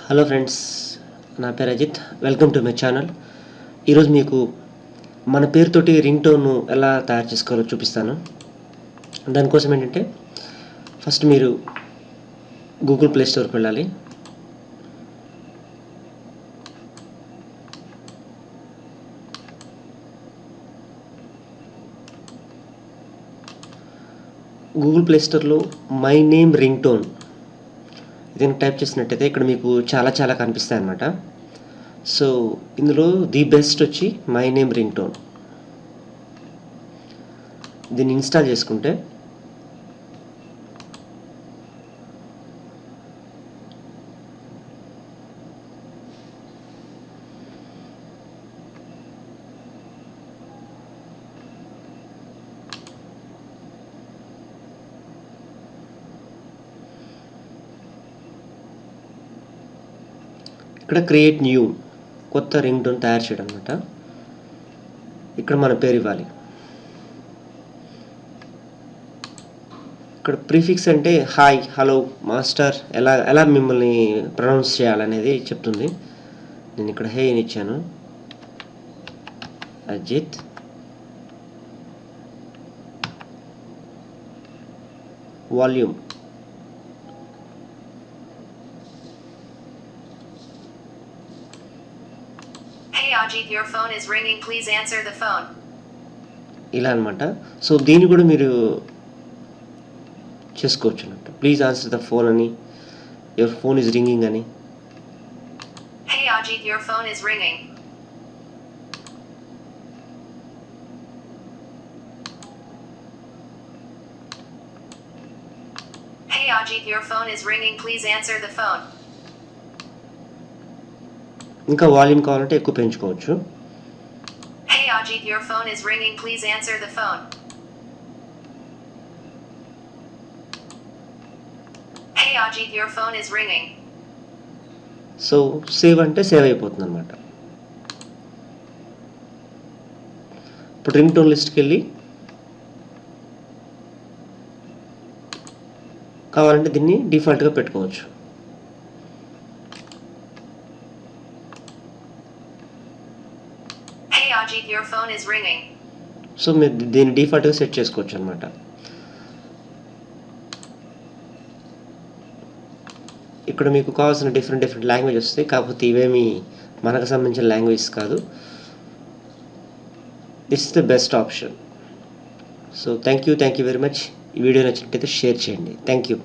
Hello friends, నా పేరు Ajit. Welcome to my channel. ఈరోజు మీకు మన పేరుతోటి రింగ్ టోన్ను ఎలా తయారు చేసుకోవాలో చూపిస్తాను. దానికోసం ఏంటంటే ఫస్ట్ మీరు గూగుల్ ప్లే స్టోర్కి వెళ్ళాలి. గూగుల్ ప్లే స్టోర్లో మై నేమ్ రింగ్ టోన్ దీన్ని టైప్ చేసినట్టయితే ఇక్కడ మీకు చాలా కనిపిస్తాయి అన్నమాట. సో ఇందులో ది బెస్ట్ వచ్చి మై నేమ్ రింగ్ టోన్. దీన్ని ఇన్స్టాల్ చేసుకుంటే ఇక్కడ క్రియేట్ న్యూ కొత్త రింగ్ టోన్ తయారు చేయడం అనమాట. ఇక్కడ మన పేరు ఇవ్వాలి. ఇక్కడ ప్రీఫిక్స్ అంటే హాయ్, హలో, మాస్టర్ ఎలా మిమ్మల్ని ప్రొనౌన్స్ చేయాలనేది చెప్తుంది. నేను ఇక్కడ హే అని ఇచ్చాను. Ajit. Volume Hey Ajit, your phone is ringing. Please answer the phone. ఇలా అనమాట. సో దీన్ని కూడా మీరు చేసుకోవచ్చు అన్నట్టు. ప్లీజ్ ఆన్సర్ ద ఫోన్ అని, యువర్ ఫోన్ ఈజ్ రింగింగ్ అని. Hey Ajit, your phone is ringing. Hey Ajit, your phone is ringing. Please answer the phone. ఇంకా వాల్యూమ్ కావాలంటే ఎక్కువ పెంచుకోవచ్చు. Hey Ajit, your phone is ringing. Please answer the phone. Hey Ajit, your phone is ringing. So save అంటే save అయిపోతుంది అనమాట. ఇప్పుడు ring tone లిస్ట్కి వెళ్ళి కావాలంటే దీన్ని డిఫాల్ట్గా పెట్టుకోవచ్చు. Hey Ajit, your phone is ringing. So మీరు దీన్ని డిఫాల్ట్గా సెట్ చేసుకోవచ్చు అనమాట. ఇక్కడ మీకు కావాల్సిన డిఫరెంట్ లాంగ్వేజ్ వస్తాయి. కాకపోతే ఇవేమి మనకు సంబంధించిన లాంగ్వేజెస్ కాదు. This is the best option. So thank you very much. ఈ వీడియో నచ్చినట్టయితే షేర్ చేయండి. Thank you.